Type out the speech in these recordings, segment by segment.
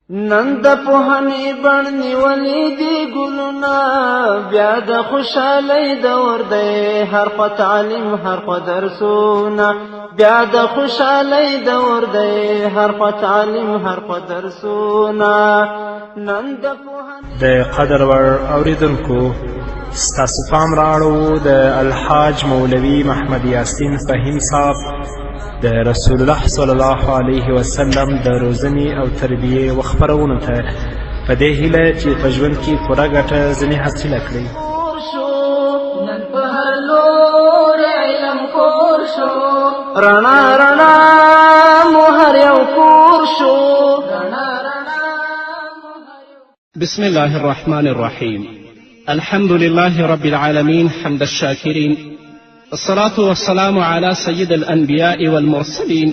نن د پوهنې بڼ نیولې دي ګلونه، بیا د خوشحالۍ دور دی، هر خوا تعلیم هر خوا درسونه، بیا د خوشحالۍ دور دی، هر خوا تعلیم هر خوا درسونه. نن د پوهنې د قدر وړ اوریدونکو، ستاسو پام راړو د الحاج مولوي محمد یاسین فهیم صاحب د رسول الله صلی الله علیه وسلم د روزنې او تربیې و خپرونو ته په دې هیله چې په ژوند کې پوره ګټه ځینې حاصله کړئ. نن په هر لور علم خور شو، رڼا رڼا مو هر یو کور شو. بسم الله الرحمن الرحيم. الحمد لله رب العالمين حمد الشاكرين، الصلاة والسلام على سيد الأنبياء والمرسلين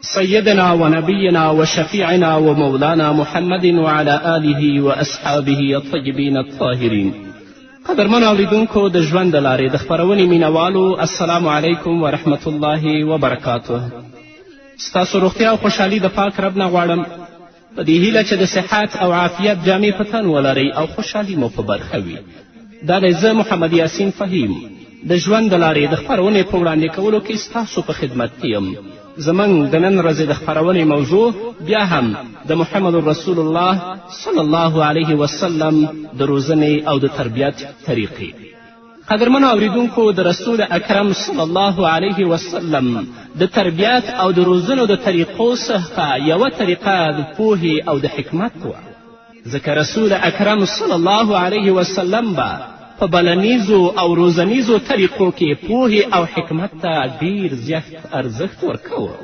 سيدنا ونبينا وشفيعنا ومولانا محمد وعلى آله وأصحابه الطيبين الطاهرين. قدرمنو اوریدونکو د ژوند د لارې د خپرونې مینوالو، السلام علیکم ورحمة الله وبرکاته. ستاسو روغتیا او خوشحالي د پاک رب نه غواړم، په دې هیله چې د صحت او عافیت جامې په تن ولرئ او خوشحالي مو په برخه وي. دا دی زه محمد یاسین فهیم د ژوند د لارې د خپرونې په وړاندې کولو کې ستاسو په خدمت کې یم. زموږ د نن ورځې د خپرونې موضوع بیا هم د محمد رسول الله صلی الله علیه وسلم د روزنې او د تربیت طریقې. قدرمنو اوریدونکو، د رسول اکرم صلی الله علیه وسلم د تربیت او د روزنو د طریقو څخه یوه طریقه د پوهې او د حکمت وه، ځکه رسول اکرم صلی الله علیه وسلم به په بلنیزو او روزنیزو طریقو کې پوهې او حکمت ته ډیر زیات ارزښت ورکوه.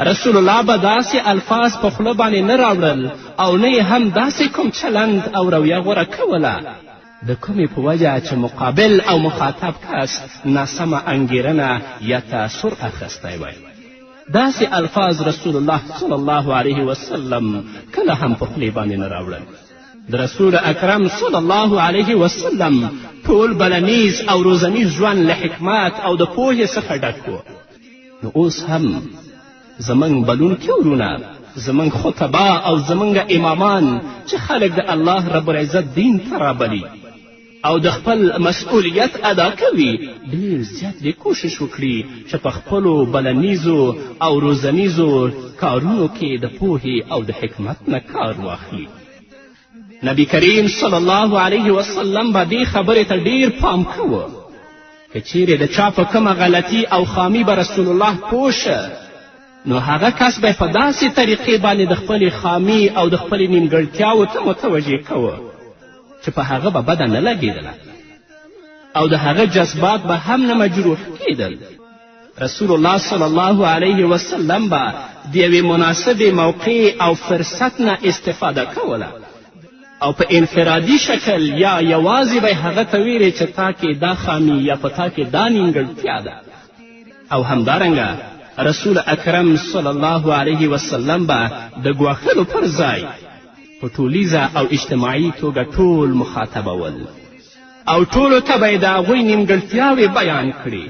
رسول الله به داسې الفاظ په خوله باندې نه راوړل او نه یې هم داسې کوم چلند او رویه غوره کوله د کومې په وجه چې مقابل او مخاطب کس ناسمه انګیرنه یا تاثر اخیستی وی. داسې الفاظ رسول الله صلی الله علیه وسلم کله هم په خولې باندې نه راوړل. د رسول اکرم صلی الله علیه وسلم ټول بلنیز او روزنیز ژوند له حکمت او د پوهې څخه ډک و. نو اوس هم زموږ بلونکي وروڼه، زموږ خطبا او زموږ امامان چې خلک د الله رب العزت دین ته رابلي او د خپل مسئولیت ادا کوي، ډیر زیات دې کوشش وکړي چې په خپلو بلنیزو او روزنیزو کارونو کې د پوهې او د حکمت نه کار واخلي. نبی کریم صلی الله علیه وسلم به دې خبرې ته ډیر پام کوه که چیرې د چا په کومه غلطي او خامي به رسول الله پوه شه، نو هغه کس به په داسې طریقې باندې د خپلې خامي او د خپلې نیمګړتیاوو ته متوجه کوه چې په هغه به بده نه لګېدله او د هغه جذبات به هم نه مجروح کېدل. رسول الله صلی الله علیه وسلم به د یوې مناسبې موقع او فرصت نه استفاده کوله او په انفرادي شکل یا یوازې به هغه ته ویلې چې تا کې دا خامي یا په تا کې دا نیمګړتیا ده. او همدارنګه رسول اکرم صلی الله علیه وسلم به د ګواښلو پر ځای په ټولیزه او اجتماعي توګه ټول مخاطبول او ټولو ته به یې د هغوی نیمګړتیاوې بیان کړي.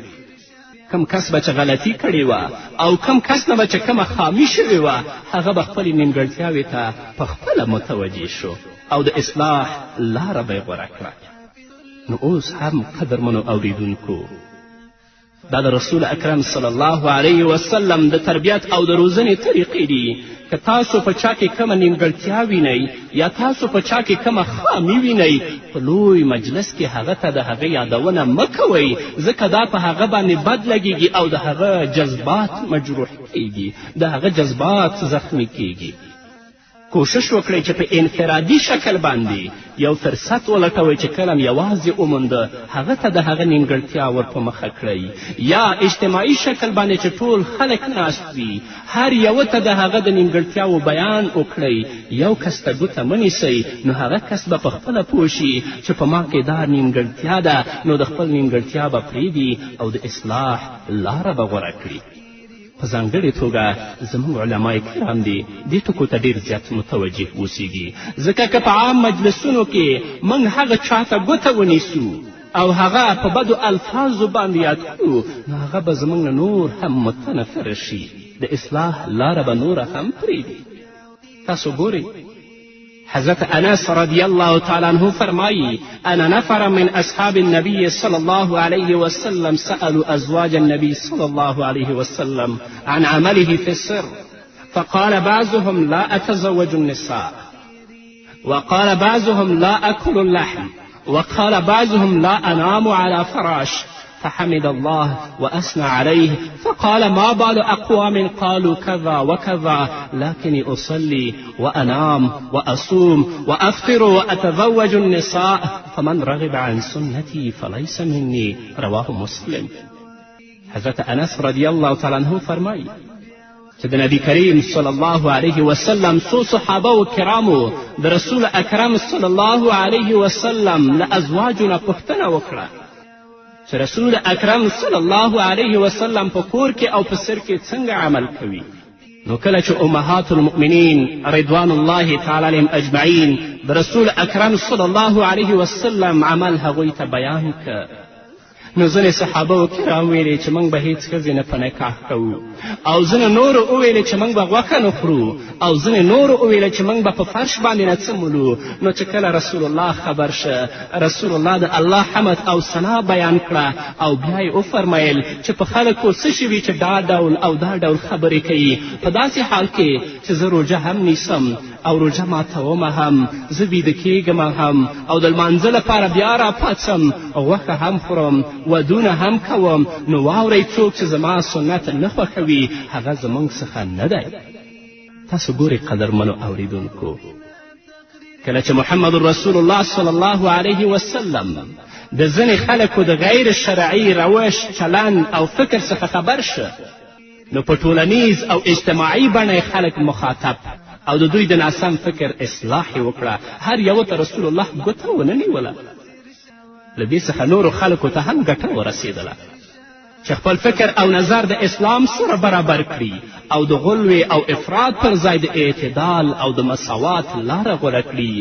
کم کس به چې غلطي کړې وه او کم کس نه به چې کومه خامي شوې وه، هغه به خپلې نیمګړتیاوې ته په خپله متوجه شو او د اصلاح لاره به یې غوره کړه. نو اوس هم قدرمنو اوریدونکو، دا د رسول اکرم صلی الله علیه وسلم د تربیت او د روزنې طریقې دي. که تاسو په چا کې کومه نیمګړتیا وینئ یا تاسو په چا کې کومه خامي وینئ، په لوی مجلس کې هغه ته د هغه یادونه مه کوئ، ځکه دا په هغه باندې بد لګیږي او د هغه جذبات مجروح کیږي، د هغه جذبات زخمی کیږي. کوشش وکړئ چې په انفرادي شکل باندې یو فرصت ولټوئ چې کله یوازې ومونده، هغه ته د هغه نیمګړتیا ور په مخه کړئ، یا اجتماعي شکل باندې چې ټول خلک ناست وي، هر یوه ته د هغه د نیمګړتیاو بیان وکړئ. یو کس ته ګوته مه نیسئ، نو هغه کس به پخپله پوه شي چې په ما کې دا نیمګړتیا ده، نو د خپل نیمګړتیا به پرېږدي او د اصلاح لاره به غوره کړي. په ځانګړې توګه زموږ علمای کرام دي دې ټکو ته ډېر زیات متوجه اوسیږي، ځکه که په عام مجلسونو کې موږ هغه چا ته ګوته ونیسو او هغه په بدو الفاظو باندې یاد کړو، نو هغه به زموږ نه نور هم متنفره شي، د اصلاح لاره به نوره هم پرېږدي. تاسو ګورئ حضرت انس رضی الله تعالی عنه فرمایی انا نفر من اصحاب النبي صلى الله عليه وسلم سألوا ازواج النبي صلى الله عليه وسلم عن عمله في السر فقال بعضهم لا اتزوج النساء وقال بعضهم لا اكل اللحم وقال بعضهم لا انام على فراش فحمد الله وأثنى عليه فقال ما بال أقوام قالوا كذا وكذا لكني أصلي وأنام وأصوم وأفطر وأتزوج النساء فمن رغب عن سنتي فليس مني رواه مسلم. حضرت انس رضی الله تعالی عنه فرمایی چې د نبي کریم صلی الله علیه وسلم څو صحابه و کرامو د رسول اکرم صلی الله علیه وسلم له ازواجو نه پوښتنه وکړه چې رسول اکرم صلی الله علیه وسلم په کور کې او په سر کې څنګه عمل کوي. نو کله چې امهات المؤمنین رضوان الله تعالی علیهم اجمعین د رسول اکرم صلی الله علیه وسلم عمل هغوی ته بیان که نو ځینې صحابه و کرام ویلې چې موږ به هیڅ ښځې نه په نکاح کوو او ځینې نورو وویلې چې موږ به غوښه نه خورو او ځینې نورو وویلې چې موږ به په فرش باندې نه څملو. نو چې کله رسول الله خبر شه رسول الله د الله حمد او ثنا بیان کړه او بیا یې وفرمیل چې په خلکو څه شوي چې دا ډول او دا ډول خبرې کوي په داسې حال کې چې زه روژه هم نیسم او روژه ماتومه هم زه ویده کیږم هم او د لمانځه لپاره بیا راپاڅم غوښه هم خورم ودونه هم کوم. نو واورئ څوک چې زما سنت نه خوښوي هغه زموږ څخه نه دی. تاسو ګورئ قدرمنو اوریدونکو کله چې محمد رسول الله صلی الله علیه وسلم د ځینې خلکو د غیر شرعي روش چلند او فکر څخه خبر شه نو په ټولنیز او اجتماعي بڼه خلک مخاطب او د دوی د ناسم فکر اصلاح یې وکړه. هر یوه ته رسول الله ګوته ونه نیوله له دې څخه نورو خلکو ته هم ګټه ورسېدله چې خپل فکر او نظر د اسلام سره برابر کړي او د غلوې او افراط پر ځای د اعتدال او د مساوات لاره غوره کړي.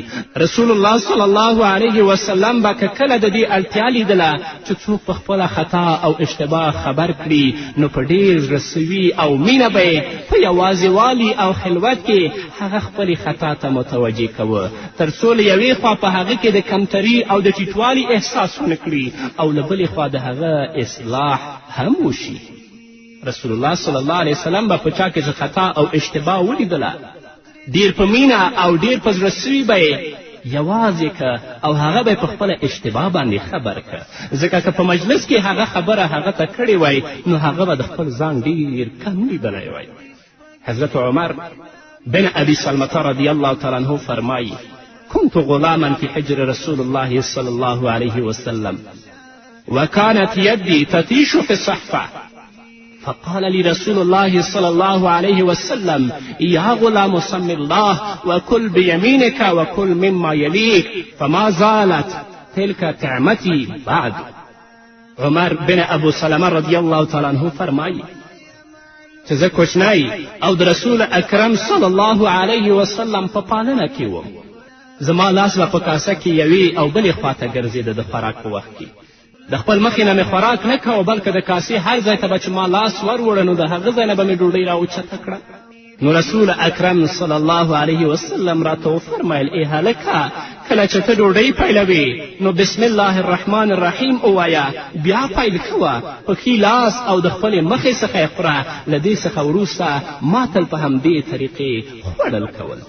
رسول الله صلی الله علیه وسلم به که کله د دې اړتیا لیدله چې څوک په خپله خطا او اشتباه خبر کړي نو په ډېر زړه سوي او مینه به یې په یوازیوالي او خلوت کې هغه خپلې خطا ته متوجه کوه تر څو له یوې خوا په هغه کې د کمتري او د ټیټوالي احساس ونه کړي او له بلې خوا د هغه اصلاح هم وشي. رسول الله صلی الله علیه وسلم به په چا کې خطا او اشتباه ولیدله ډېر په مینه او ډېر په زړه سوي به یې یوازې که او هغه به په خپله اشتباه باندې خبر که ځکه که په مجلس کې هغه خبره هغه ته کړې وای نو هغه به د خپل ځان ډېر کم لیدلی وای. حضرت عمر بن ابي سلمة رضی الله تعالی عنه فرمایی كنت غلاما في حجر رسول الله صلی الله علیه وسلم وكانت يدي تطيش في الصحفة فقال لي رسول الله صلى الله عليه وسلم يا غلام سم الله وكل بيمينك وكل مما يليك فما زالت تلك طعمتي بعد. عمر بن ابو سلمة رضی الله تعالی عنه فرمایی چې زه کوچنی او د رسول اکرم صلی الله علیه وسلم په پالنه کې وم زما لاس به په کاسه کې یوې او بلې خواته ګرځېده د خوراک په وخت کې د خپل مخې نه مې خوراک نه کوه بلکې د کاسې هر ځای ته به چې ما لاس وروړه نو د هغه ځای نه به مې ډوډۍ راوچته کړه. نو رسول اکرم صلی الله علیه وسلم راته وفرمیل ای هلکه کله چې ته ډوډۍ پیلوې نو بسم الله الرحمن الرحیم ووایه بیا پیل کوه په ښي لاس او د خپلې مخې څخه یې خوره له دې څخه وروسته ما تل په همدې طریقې خوړل کول.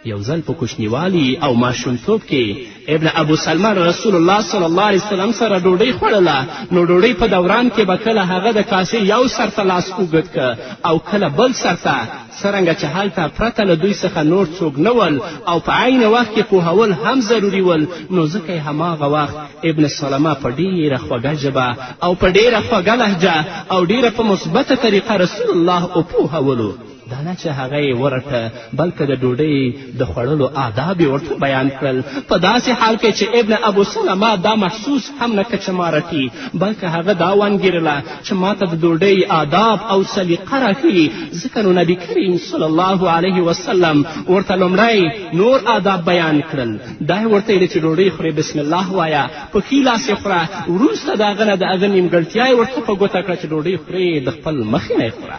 یو ځل په کوچنیوالي او ماشومتوب کې ابن ابو سلمه رسول الله صلی الله علیه وسلم سره ډوډۍ خوړله نو ډوډۍ په دوران کې به کله هغه د کاسې یو سر ته لاس اوږد که او کله بل سر ته څرنګه چې هلته پرته له دوی څخه نور څوک نه ول او په عین وخت کې پوهول هم ضروري ول نو ځکه یې هماغه وخت ابن سلمه په ډېره خوږه ژبه او په ډېره خوږه لهجه او ډېره په مثبته طریقه رسول الله وپوهولو. دا نه چې هغه یې ورټه بلکې د ډوډۍ د خوړلو آداب یې ورته بیان کړل په داسې حال کې چې ابن ابو سلمه دا محسوس هم نه که چې ما رټي بلکې هغه دا وانګېرله چې ما ته د ډوډۍ آداب او سلیقه راښیي ځکه نو نبي کریم صلی الله علیه وسلم ورته لومړی نور آداب بیان کړل. دا یې ورته ویلې چې ډوډۍ خورې بسم الله وایه په ښي لاس یې خوره وروسته د هغه نه د هغه نیمګړتیا یې ورته په ګوته کړه چې ډوډۍ خورې د خپل مخې نه یې خوره.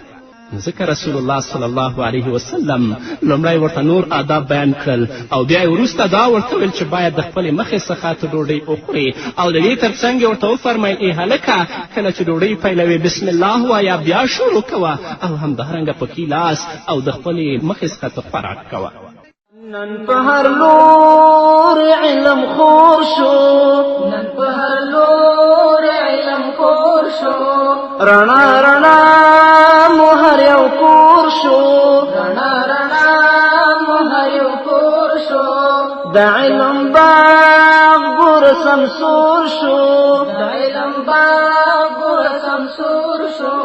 ځکه رسول الله صلی الله علیه وسلم لومړی ورته نور آداب بیان کړل او بیا یې وروسته دا ورته ویل چې باید د خپلې مخې څخه ته ډوډۍ وخورې او د دې تر څنګ یې ورته وفرمیل ای هلکه کله چې ډوډۍ پیلوې بسم الله وایه بیا شروع کوه او همدارنګه په کې لاس او د خپلې مخې څخه ته خوراک کوه. نن په هر لور علم خور شو، نن په هر لور علم خور شو، رڼا رڼا مو هر یو کور شو، رڼا رڼا مو هر یو کور شو، د علم باغ ګور سمسور شو، د علم باغ ګور سمسور شو،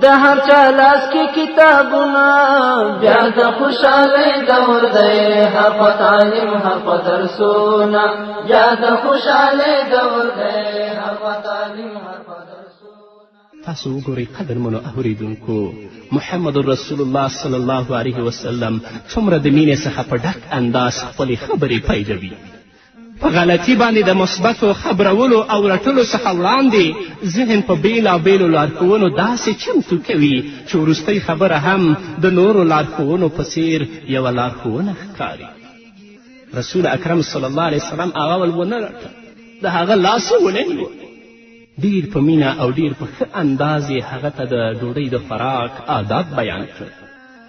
د هر چا لاس کې کتابونه بیا د خوشحالۍ دور دی، هر په تعلیم هر په درسونه بیا د خوشحالۍ دور دی، هر په تعلیم هر په درسونه. تاسو وګورئ قدرمنو اورېدونکو، محمد رسول الله صلی الله علیه وسلم څومره د مینې څخه په ډک انداز خپلې خبرې پیلوي. په غلطي باندې د مثبتو خبرولو او رټلو څخه وړاندې ذهن په بېلابېلو لارښوونو داسې چمتو کوي چې وروستۍ خبره هم د نورو لارښوونو په څیر یوه لارښوونه ښکاري. رسول اکرم صلی الله علیه وسلم هغه ول ونه رټه، د هغه لاس یې ونیو، ډیر په مینه او ډیر په ښه انداز یې هغه ته د ډوډۍ د خوراک آداب بیان کړل.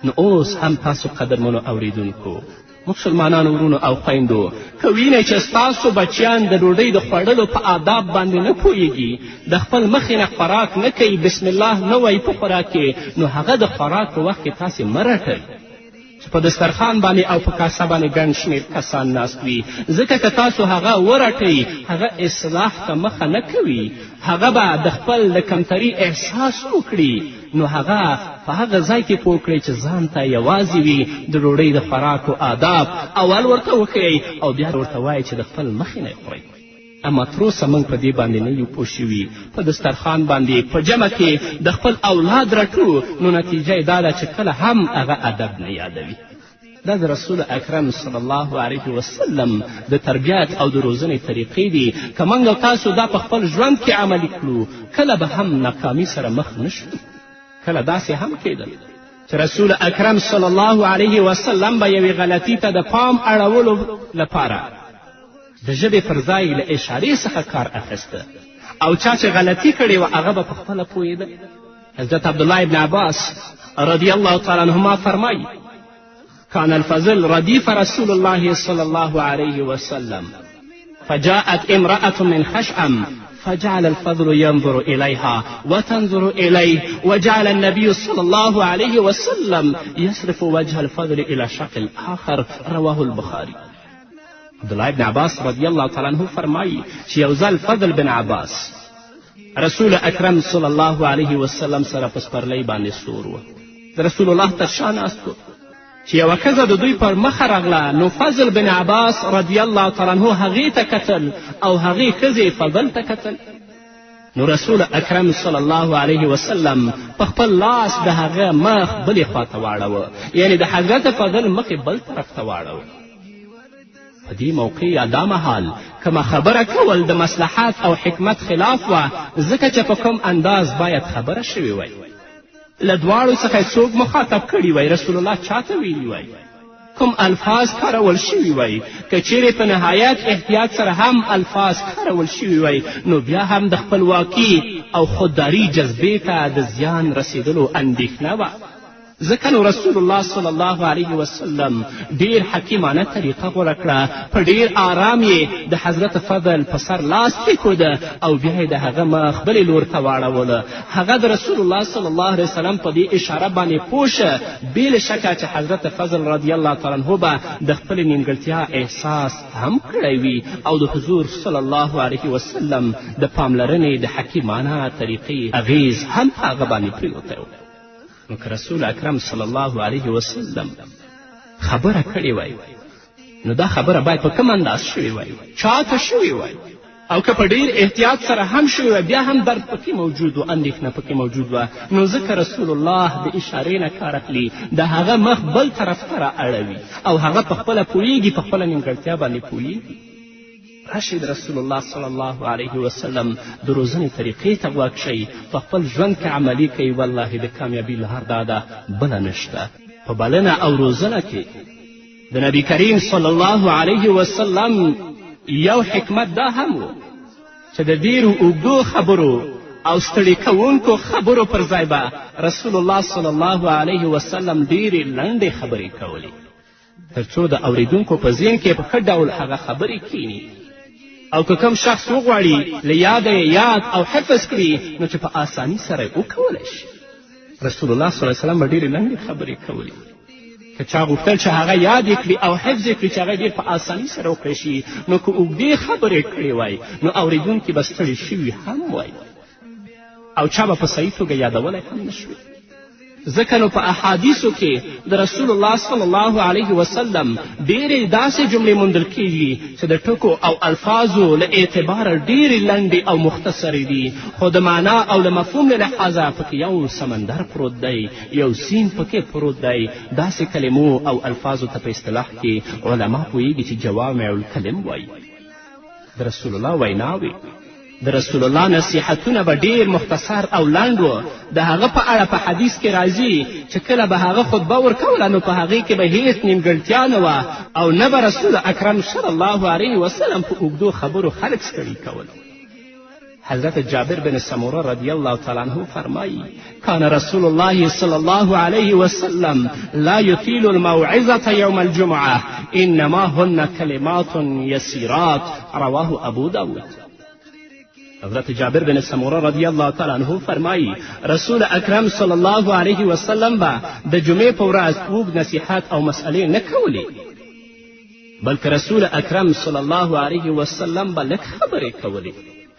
نو اوس هم تاسو قدرمنو اوریدونکو، مسلمانانو ورونو او خویندو، که وینئ چې ستاسو بچیان د ډوډۍ د خوړلو په آداب باندې نه پوهیږي، د خپل مخې نه خوراک نه کوي، بسم الله نه وایي په خوراک کې، نو هغه د خوراک په وخت کې تاسې مه رټئ چې په دسترخوان باندې او په کاسه باندې ګڼ شمېر کسان ناست وي، ځکه که تاسو هغه ورټئ هغه اصلاح ته مخه نه کوي، هغه به د خپل د کمتري احساس وکړي، نو هغه په هغه ځای کې پوه کړئ چې ځان ته یوازې وي د ډوډۍ د خوراکو آداب اول ورته وښیئ او بیا ورته وایئ چې د خپل مخې نه یې خورئ. اما تر اوسه موږ په دې باندې نه یو پوه شوي، په دسترخوان باندې په جمع کې د خپل اولاد رټو، نو نتیجه یې دا ده چې کله هم هغه ادب نه یادوي. دا د رسول اکرم صلی الله علیه وسلم د تربیت او د روزنې طریقې دي. که موږ او تاسو دا په خپل ژوند کې عملي کړو، کله به هم ناکامي سره مخ نشو. کله داسې هم کېدل چې رسول اکرم صلی الله علیه وسلم به یوې غلطي ته د پام اړولو لپاره د ژبې پر ځای له اشارې څخه کار اخیسته، او چا چې غلطي کړې وه هغه به پخپله پوهېده. حضرت عبدالله ابن عباس رضی الله تعالی عنهما فرمایي: كان الفضل رديف رسول الله صلى الله عليه وسلم فجاءت امرأة من خشعم فجعل الفضل ينظر إليها وتنظر إليه وجعل النبي صلى الله عليه وسلم يصرف وجه الفضل إلى شق الآخر. رواه البخاري. عبدالله ابن عباس رضی الله تعالی عنه فرمایي چې یو ځل فضل بن عباس رسول اکرم صلی الله علیه وسلم سره په سپرلۍ باندې سور و، د رسول الله تر شا ناست و چې یوه ښځه د دوی پر مخه راغله، نو فضل بن عباس رضی الله تعالی عنه هغې ته کتل او هغې ښځې فضل ته کتل. نو رسول اکرم صلی الله علیه وسلم په خپل لاس د هغه مخ بلې خواته واړوه، یعنی د حضرت فضل مخې بل طرف ته واړوه. په دې موقع یا دا مهال کومه خبره کول د مصلحت او حکمت خلاف وه، ځکه چې په کوم انداز باید خبره شوې وی. له دواړو څخه څوک مخاطب کړي وی، رسول الله چاته ویلي وی، کوم الفاظ کارول شوي وی. که چیرې په نهایت احتیاط سره هم الفاظ کارول شوي وی، نو بیا هم د خپلواکي او خودداري جذبې ته د زیان رسیدلو اندېښنه وه. ځکه نو رسول الله صلی الله علیه وسلم ډیر حکیمانه طریقه غوره کړه، په ډیر آرام یې د حضرت فضل په سر لاس کېښوده او بیا یې د هغه مخ بلې لور ته واړوله. هغه د رسول الله صلی الله علیه وسلم په دې اشاره باندې پوه شه بې له شکه چې حضرت فضل رضی الله تعالی عنه به د خپلې نیمګړتیا احساس هم کړی وي او د حضور صلی الله علیه وسلم د پاملرنې د حکیمانه طریقې اغیز هم په هغه باندې پرېوتی و. نو که رسول اکرم صلی الله علیه وسلم خبره کړې وای، نو دا خبره باید په کوم انداز شوې وای، چا ته شوې وای، او که په ډیر احتیاط سره هم شوې وای، بیا هم درد پکې موجود و، اندېښنه پکې موجود وه، نو ځکه رسول الله د اشارې نه کار اخلي، د هغه مخ بل طرف ته را اړوي او هغه په خپله پوهېږي، په خپله نیمګړتیا باندې پوهېږي. راشئ د رسول الله صلی الله علیه وسلم د روزنې طریقې ته غوږ شئ، په خپل ژوند کې عملي کوئ. والله د کامیابي لار دا ده، بله نشته. په بلنه او روزنه کې د نبي کریم صلی الله علیه وسلم یو حکمت دا هم و چې د ډېرو اوږدو خبرو او ستړي کوونکو خبرو پر ځای به رسول الله صلی الله علیه وسلم ډېرې لنډې خبرې کولې، تر څو د اوریدونکو په ذهن کې په ښه ډول هغه خبرې کینی، او که کوم شخص وغواړي له یاده یاد او حفظ کړي نو چې په آساني سره یې وکولی شي. رسول الله صلی الله علیه وسلم به ډېرې لنډې خبرې کولې. که چا غوښتل چې هغه یاد یې کړي او حفظ یې کړي چې هغه ډېر په آساني سره وکړی شي، نو که اوږدې خبرې کړې وای نو اورېدونکي به ستړي شوي هم وای او چا به په صحیح توګه یادولی هم نه شوي. ځکه نو په احادیثو کې د رسول الله صلی الله علیه وسلم ډېرې داسې جملې موندل کیږي چې د ټکو او الفاظو له اعتباره ډېرې لنډې او مختصرې دي، خو د معنا او له مفهوم له لحاظه پکې یو سمندر پروت دی، یو سیند پکې پروت دی. داسې کلمو او الفاظو ته په اصطلاح کې علما پوهیږي چې جوامع الکلم وایي. د رسول الله ویناوې، د رسول الله نصیحتونه به ډېر مختصر او لنډ و. د هغه په اړه په حدیث کې راځي چې کله به هغه خطبه ورکوله نو په هغې کې به هیڅ نیمګړتیا نه وه او نه به رسول اکرم صلی الله علیه وسلم په اوږدو خبرو خلک ستړي کول. حضرت جابر بن سموره رضی الله تعالی عنه فرمایی: کان رسول الله صلی الله علیه وسلم لا یطیل الموعظة یوم الجمعة انما هن کلمات یسیرات. رواه ابو داود. حضرت جابر بن سموره رضی الله تعالی عنه فرمایی رسول اکرم صلی الله علیه وسلم به د جمعې په ورځ اوږد نصیحت او مسئلې نه کولې، بلکې رسول اکرم صلی الله علیه وسلم به لږ خبرې کولې.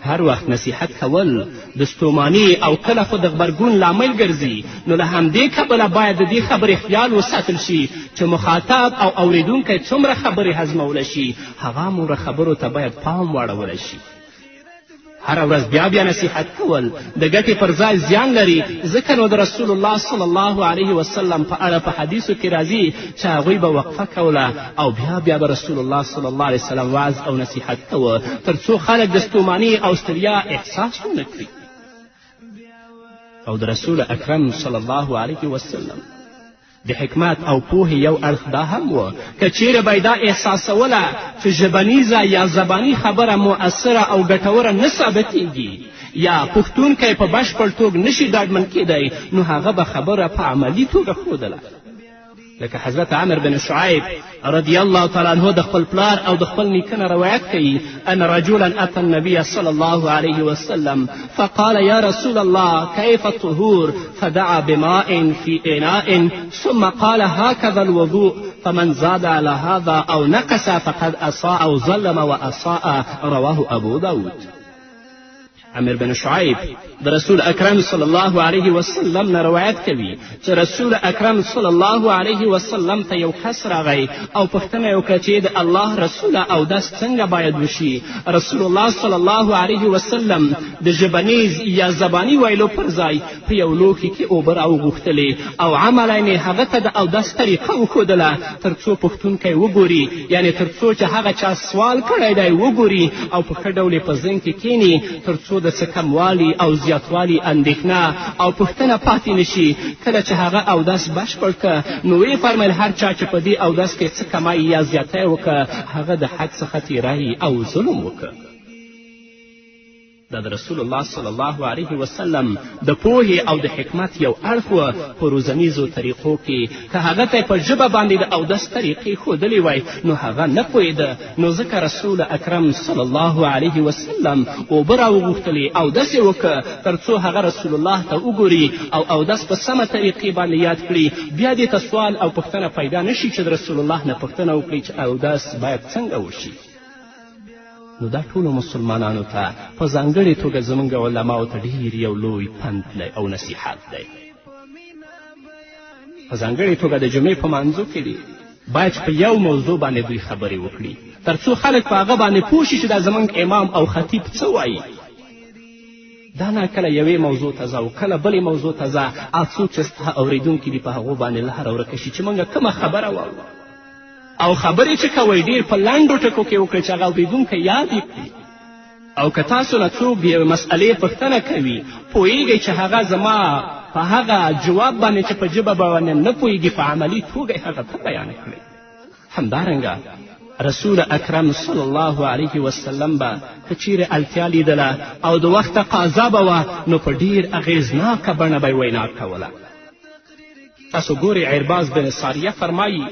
هر وخت نصیحت کول د ستوماني او کله خو د غبرګون لامل ګرځي، نو له همدې کبله باید د دې خبرې خیال وساتل شي چې مخاطب او اوریدونکی څومره خبرې هضمولی شي، هغه موره خبرو ته باید پام واړولی شي. هر ورځ بیا بیا نصیحت کول د ګټې پر ځای زیان لري، ځکه نو د رسول الله صلی الله علیه وسلم په اړه په حدیثو کې راځي چې هغوی به وقفه کوله او بیا بیا به رسول الله صلی الله علیه وسلم وعظ او نصیحت کوه تر څو خلک د ستوماني او ستړیا احساس ونه کړي. او د رسول اکرم صلی الله علیه وسلم د حکمت او پوهې یو اړخ دا هم و که چیرې به دا احساسوله چې ژبنیزه یا زباني خبره مؤثره او ګټوره نه ثابتیږي یا پښتونکی په بشپړ توګه نشي ډاډمن کیدی، نو هغه به خبره په عملي توګه ښودله. لکه حضرت عمر بن شعیب رضی الله تعالی عنه د خپل پلار او د خپل نیکه نه روایت کوي ان رجلا اتى النبي صلی الله علیه وسلم فقال یا رسول الله کیف الطهور فدعا بماء في اناء ثم قال هكذا الوضوء فمن زاد على هذا او نقص فقد اساء او ظلم واساء. رواه ابو داود. عمر بن شعیب د رسول اکرم صلی الله علیه وسلم نه روایت کوي چې رسول اکرم صلی الله علیه وسلم ته یو کس راغی او پوښتنه یې وکړه چې د الله رسوله اودس څنګه باید وشي. رسول الله صلی الله علیه وسلم د ژبنیز یا زباني ویلو پر ځای په یو لوښي کې اوبه راوغوښتلې او عملاً یې هغه ته د اودس طریقه وښودله تر څو پوښتونکی وګوري، یعنې تر څو چې هغه چا سوال کړی دی وګوري او په ښه ډول یې په ذهن کې کیني، تر څو د څه کموالي او زیاتوالي اندېښنه او پوښتنه پاتې نشي. کله چې هغه اودس بشپړ که نو ویې فرمیل هر چا چې په دې اودس کې څه کمای یا زیاتی وکړه هغه د حد څخه تیری او ظلم وکړه. دا د رسول الله صلی الله علیه وسلم د پوهې او د حکمت یو اړخ و په روزنیزو طریقو کې. که هغه ته په ژبه باندې د اودس طریقې ښودلې وای نو هغه نه پوهېده، نو ځکه رسول اکرم صلی الله علیه وسلم اوبه راوغوښتلې اودس یې وکړه تر څو هغه رسول الله ته وګوري او اودس په سمه طریقې باندې یاد کړي، بیا دې ته سوال او پوښتنه پیدا نشي چې د رسول الله نه پوښتنه وکړي چې اودس باید څنګه وشي. نو دا ټولو مسلمانانو ته په ځانګړې توګه زموږ علماو ته ډېر یو لوی پند دی او نصیحت دی. په ځانګړې توګه د جمعې په مانځو کې دی باید په یو موضوع باندې دوی خبرې وکړي تر څو خلک په هغه باندې پوه شي چې دا زموږ امام او خطیب څه وایي. دا نه کله یوې موضوع ته ځه او کله بلې موضوع ته ځه او څوک چې ستا اورېدونکي دي په هغو باندې لاره ورکه شي چې موږ کومه خبره واورو او خبرې چې کوئ ډېر په لنډو ټکو کې وکړئ چې هغه اورېدونکی یاد یې کړي. او که تاسو نه څوک د یوې مسئلې پوښتنه کوي پوهیږئ چې هغه زما په هغه جواب باندې چې په ژبه باندې نه پوهیږي په عملي توګه یې هغه ته بیان کړئ. همدارنګه رسول اکرم صلی الله علیه وسلم به که چیرې اړتیا لیدله او د وخت تقاضا به وه نو په ډېر اغېزناکه بڼه به یې وینا کوله. تاسو ګورئ عرباز بن ساریه فرمایي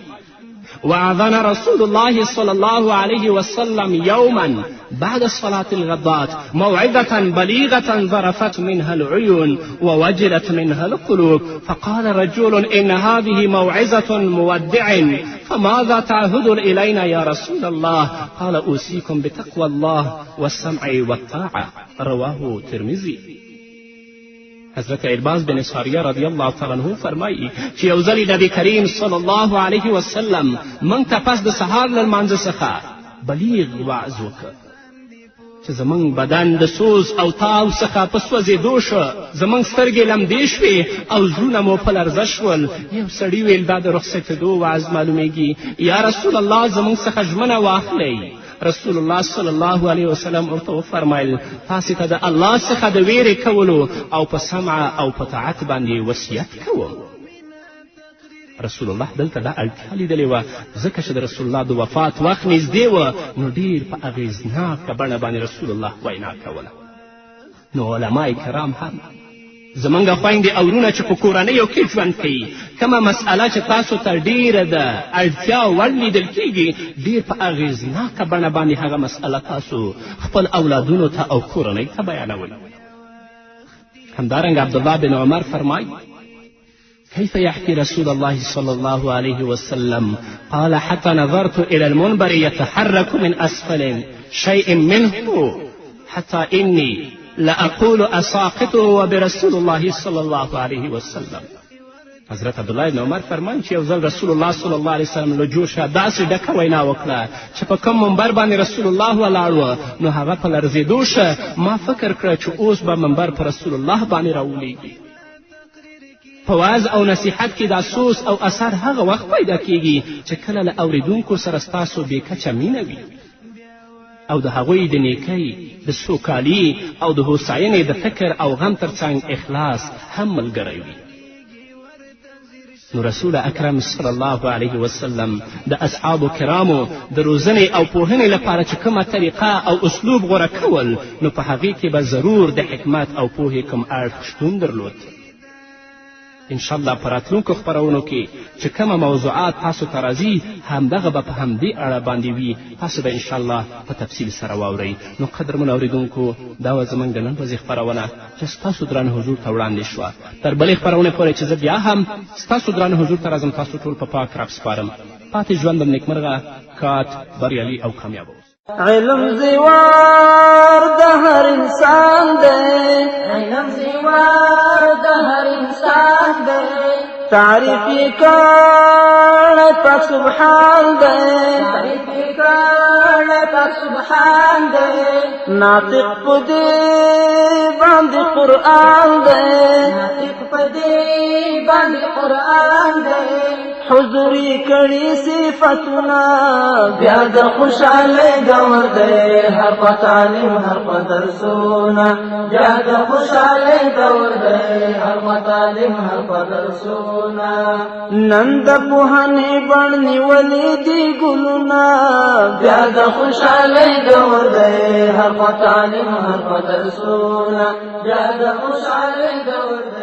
وأذن رسول الله صلى الله عليه وسلم يوما بعد صلاة الغداة موعظة بليغة ظرفت منها العيون ووجلت منها القلوب فقال رجل إن هذه موعظة مودع فماذا تعهد إلينا يا رسول الله؟ قال أوصيكم بتقوى الله والسمع والطاعة. رواه ترمذي. حضرت عرباز بن ساریه رضی الله تعالی عنه فرمایي چې یو ځلې نبي کریم صلی الله علیه وسلم موږ ته پس د سهار له لمانځه څخه بلیغ وعظ وکړ چې زموږ بدن د سوز او تاو څخه په سوځېدو شو، زموږ سترګې لمدې شوې او زړونه مو په لرزه شول. یو سړي ویل دا د رخصتېدو وعظ معلومیږي، یا رسول الله زموږ څخه ژمنه واخلئ. رسول الله صلی الله علیه وسلم ورته وفرمیل تاسې ته د الله څخه د ویرې کولو او په سمع او په طاعت باندې وصیت کوم. رسول الله دلته دا اړتیا لیدلې وه ځکه چې د رسول الله د وفات وخت نږدې وه نو ډېر په اغېزناکه بڼه باندې رسول الله وینا کوله. نو علما کرام هم زموږ خویندې او وروڼه چې په کورنیو کې ژوند کوي کومه مسئله چې تاسو ته ډېره د اړتیا وړ لیدل کېږي ډېر په اغېزناکه بڼه باندې هغه مسئله تاسو خپل اولادونو ته او کورنۍ ته بیانوئ. همدارنګه عبدالله بن عمر فرمایي كيف يحكي رسول الله صلى الله عليه وسلم قال حتى نظرت إلى المنبر يتحرك من أسفل شيء منه حتى إني لأقول أساقطه وبرسول الله صلى الله عليه وسلم. حضرت عبدالله بن عمر فرمایي چې یو ځل رسول الله صلی الله علیه وسلم له جوشه داسې ډکه وینا وکړه چې په کوم منبر باندې رسول الله ولاړ و نو هغه په لرزېدو شه. ما فکر کړه چې اوس به منبر په رسول الله باندې راولیږي. په وعظ او نصیحت کې دا سوس او اثر هغه وخت پیدا کیږي چې کله له اوریدونکو سره ستاسو بې کچه مینه وي او د هغوی د نیکۍ د سوکالي او د هوساینې د فکر او غم ترڅنګ اخلاص هم ملګری وي. نو رسول اکرم صلی الله علیه وسلم د اصحابو کرامو د روزنې او پوهنې لپاره چې کومه طریقه او اسلوب غوره کول نو په هغې کې به ضرور د حکمت او پوهې کوم اړخ شتون درلود. انشاءالله په راتلونکو خپرونو کې چې کومه موضوعات تاسو ته راځي همدغه به په همدې اړه باندې وي. تاسو به انشاءالله په تفصیل سره واورئ. نو قدرمنو اورېدونکو دا وه زموږ د نن ورځې خپرونه چې ستاسو درانه حضور ته وړاندې شوه. تر بلې خپرونې پورې چې زه بیا هم ستاسو درانه حضور ته راځم تاسو ټول په پاک رب سپارم. پاتې ژوند م نیکمرغه، کات، بریالي او کامیاب اوسئ. علم زیوار د هر انسان دی، علم زیوار د هر انسان دی، تعریف یې کړی پاک سبحان دی، تعریف یې کړی پاک سبحان دی، ناطق په دې باندې قرآن دی، ناطق په دې باندې قرآن دی، حضوري کړي صفتونه بیا د خوشحالۍ دور دی، هر په تعلیم هر په درسونه بیا د خوشحالۍ دور دی، هر په تعلیم هر په درسونه. نن د پوهنې بڼ نیولې دي ګلونه بیا د خوشحالۍ دور دی، هر په تعلیم هر په درسونه بیا د خوشحالۍ دور دی.